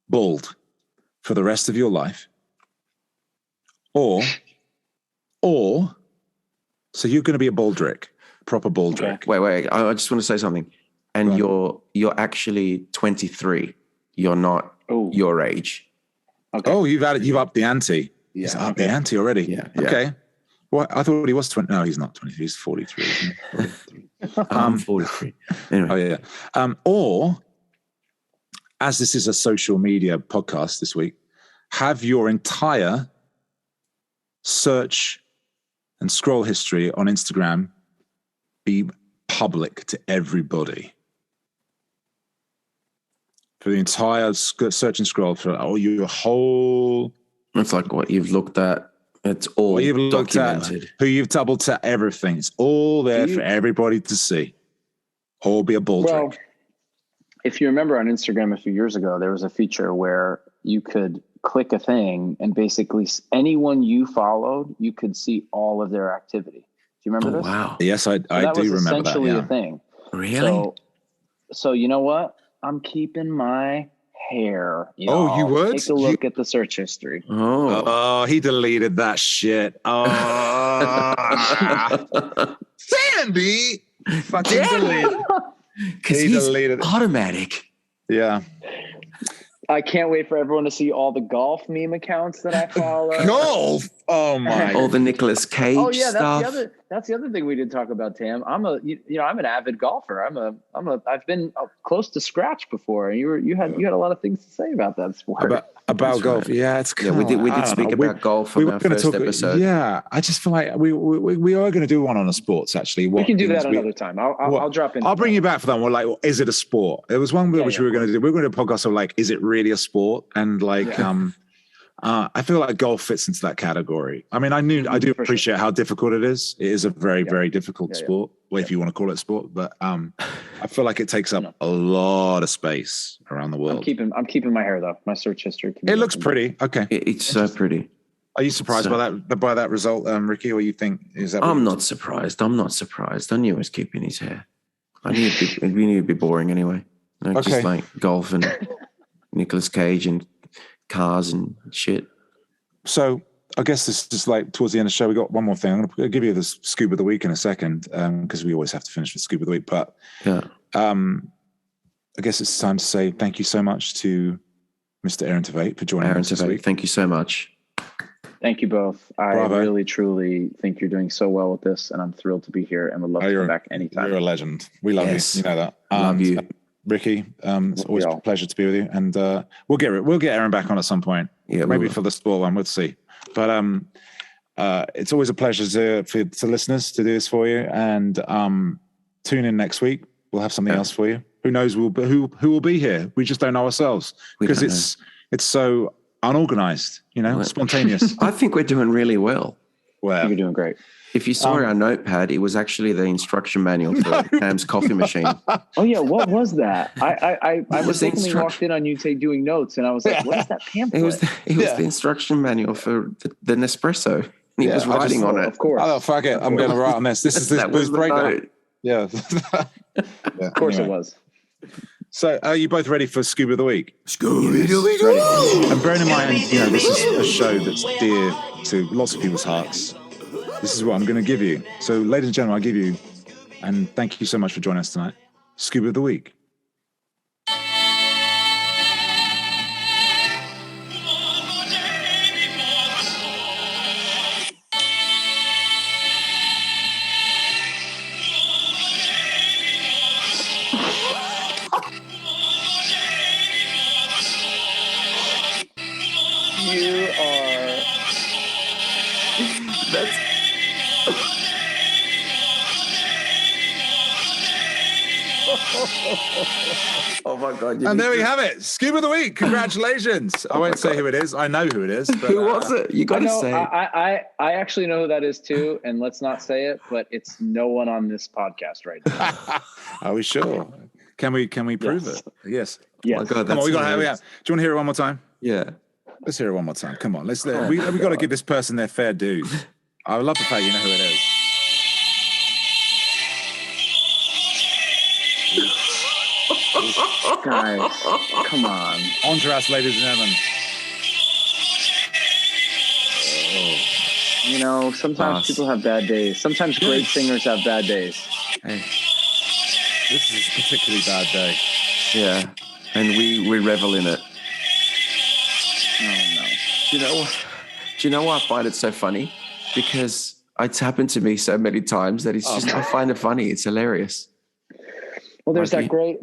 bald for the rest of your life, or so you're going to be a baldrick, proper baldrick. Wait. I just want to say something. and you're actually 23. You're not your age. Okay. Oh, you've upped the ante. Yeah. He's upped the ante already. Yeah. Okay. Well, I thought he was 20. No, he's not 23. He's 43. Isn't he? 43. I'm 43. Anyway. Oh yeah. Or, as this is a social media podcast this week, have your entire search and scroll history on Instagram be public to everybody. For the entire search and scroll for your whole. It's like what you've looked at. It's all you've documented. At, who you've double tapped, everything. It's all there for everybody to see. Or be a baldrick. If you remember on Instagram a few years ago, there was a feature where you could click a thing and basically anyone you followed, you could see all of their activity. Do you remember this? Wow. Yes, I do remember that. That was essentially a thing. Really? So you know what? I'm keeping my hair. You would? Take a look at the search history. Oh, he deleted that shit. Oh, Sandy fucking deleted. Because he's deleted automatic. Yeah. I can't wait for everyone to see all the golf meme accounts that I follow. Golf? Oh my! All the Nicolas Cage stuff. That's the other thing we didn't talk about, Tam. I'm an avid golfer. I've been close to scratch before, and you had a lot of things to say about that sport. About golf, yeah, it's we did speak about golf on our first episode. Yeah, I just feel like we are going to do one on the sports. Actually, we can do that another time. I'll drop in. I'll bring you back for that one. Like, is it a sport? It was one which we were going to do. We were going to do a podcast of like, is it really a sport? And like, I feel like golf fits into that category. I mean, I do appreciate how difficult it is. It is a very, very difficult sport, if you want to call it sport. But I feel like it takes up a lot of space around the world. I'm keeping my hair though. My search history. It looks pretty. Okay, it's so pretty. Are you surprised by that result, Ricky, or you think is that? I'm not surprised. I knew he was keeping his hair. We knew it'd be boring anyway. Just like golf and Nicolas Cage and cars and shit. So I guess this is like towards the end of the show. We got one more thing. I'm going to give you the Scoob of the week in a second because we always have to finish with Scoob of the week. But I guess it's time to say thank you so much to Mr. Aaron Tveit for joining us this week. Thank you so much. Thank you both. Bravo. I really, truly think you're doing so well with this, and I'm thrilled to be here and would love to come back anytime. You're a legend. We love you. You know that. Love you. Ricky, it's always a pleasure to be with you, and we'll get Aaron back on at some point. Yeah, maybe for the sport one. We'll see. But it's always a pleasure to listeners to do this for you. And tune in next week. We'll have something else for you. Who knows? Who will be here? We just don't know ourselves because it's so unorganized. Spontaneous. I think we're doing really well. I think you're doing great. If you saw our notepad, it was actually the instruction manual for Cam's coffee machine. Oh yeah, what was that? I mistakenly walked in on you doing notes, and I was like, "What is that pamphlet?" It was the instruction manual for the Nespresso. He was writing on it. Of course. Oh fuck it! I'm going to write on this. This is this booze breakdown. Yeah. Of course it was. So, are you both ready for Scoob of the Week? Scoob of the Week. And bearing in mind, this is a show that's dear to lots of people's hearts. This is what I'm going to give you. So, ladies and gentlemen, I give you, and thank you so much for joining us tonight, Scoob of the Week. Oh my God. And there we have it. Scoob of the Week. Congratulations. I won't say who it is. I know who it is. But, who was it? You got to say. I actually know who that is too. And let's not say it, but it's no one on this podcast right now. Are we sure? Can we prove it? Yes. Yes. Oh my God, come on, do you want to hear it one more time? Yeah. Let's hear it one more time. Come on. We got to give this person their fair dues. I love the fact you know who it is. Guys, come on. On to us, ladies and gentlemen. Sometimes people have bad days. Sometimes great singers have bad days. Hey. This is a particularly bad day. Yeah, and we revel in it. Oh no. Do you know why I find it so funny? Because it's happened to me so many times that it's just I find it funny. It's hilarious. Well, there's that great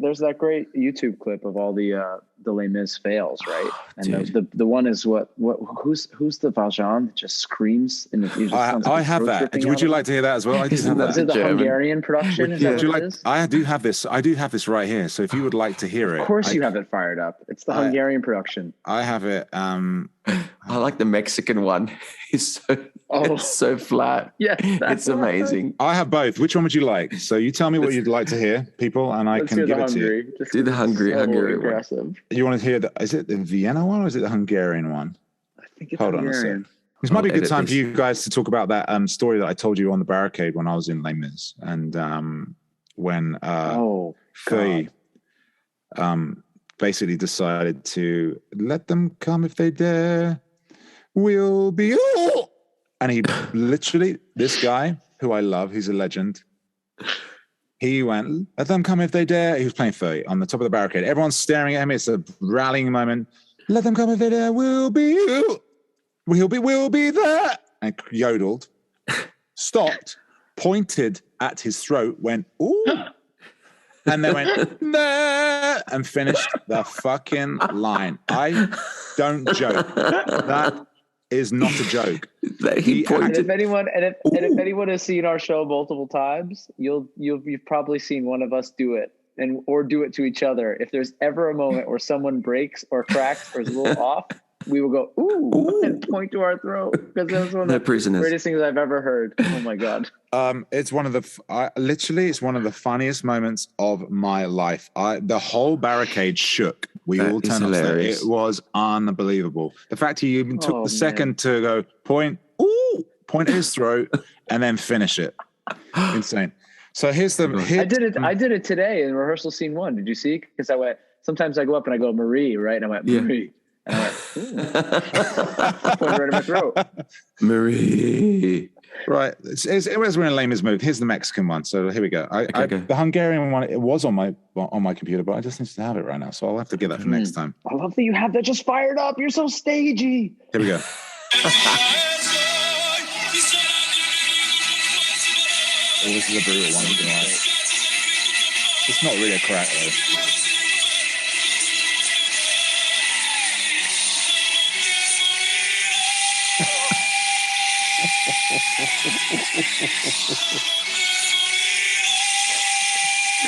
YouTube clip of all the Les Mis fails, right? And the one is who's the Valjean that just screams in the I have that. Would you like to hear that as well? I do have that. Is it the Hungarian production? Is that what it is? I do have this. I do have this right here. So if you would like to hear it, of course you have it fired up. It's the Hungarian production. I have it. I like the Mexican one. It's so flat. Yeah, it's amazing. I have both. Which one would you like? So you tell me what you'd like to hear, people, and I can give it to you. Do the Hungarian one. You want to hear is it the Vienna one or is it the Hungarian one? I think it's Hold Hungarian. on a sec. This might be a good time for you guys to talk about that story that I told you on the barricade when I was in Les Mis, and when Tveit basically decided to let them come if they dare. We'll be and he literally, this guy who I love, he's a legend. He went, let them come if they dare. He was playing Tveit on the top of the barricade. Everyone's staring at him. It's a rallying moment. Let them come if they dare. We'll be there. And yodeled, stopped, pointed at his throat, went, ooh. And then went, nah, and finished the fucking line. I don't joke. That is not a joke. And if anyone has seen our show multiple times, you've probably seen one of us do it or do it to each other. If there's ever a moment where someone breaks or cracks or is a little off, we will go ooh and point to our throat, because that's one of the greatest things I've ever heard. Oh my god! It's one of the funniest moments of my life. The whole barricade shook. We all turned off. It was unbelievable. The fact he even took the second to go point at his throat and then finish it. Insane. So here's the. I did it today in rehearsal scene 1. Did you see? Because I went. Sometimes I go up and I go Marie, right? And I went Marie. And I went, point right in my throat. Marie. Right. It was in Les Mis mode. Here's the Mexican one. So here we go. The Hungarian one, it was on my computer, but I just need to have it right now. So I'll have to get that for next time. I love that you have that just fired up. You're so stagey. Here we go. This is a brutal one. It's not really a crack though.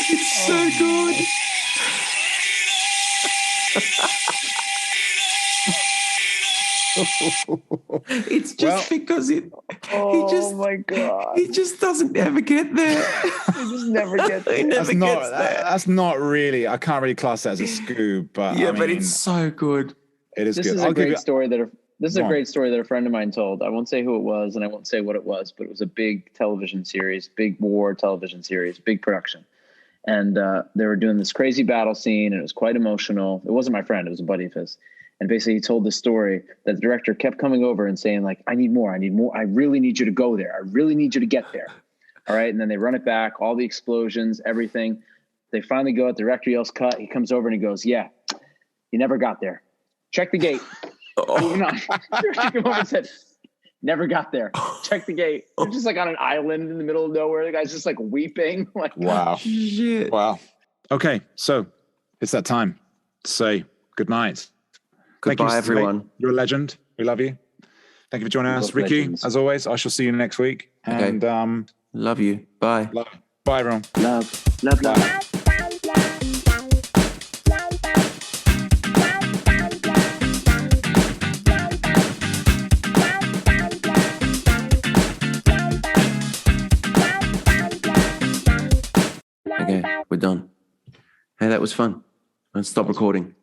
It's so good. It's just because my god, he just doesn't ever get there. He just never gets there. That's not really. I can't really class that as a Scoob, but but it's so good. It is. This good. is a great story that a friend of mine told. I won't say who it was, and I won't say what it was, but it was a big television series, big war television series, big production. And they were doing this crazy battle scene, and it was quite emotional. It wasn't my friend; it was a buddy of his. And basically, he told this story that the director kept coming over and saying, like, I need more. I really need you to go there. I really need you to get there. All right. And then they run it back, all the explosions, everything. They finally go out. The director yells cut. He comes over and he goes, yeah, you never got there. Check the gate. Moving on. The director came over and said, never got there. Check the gate. They're just like on an island in the middle of nowhere. The guy's just like weeping. Like, wow. Shit. Wow. Okay. So it's that time to say good night. Goodbye, Thank you, everyone. You're a legend. We love you. Thank you for joining us, Ricky. Legends. As always, I shall see you next week. And love you. Bye. Bye, everyone. Love. Bye. Okay, we're done. Hey, that was fun. Let's stop recording.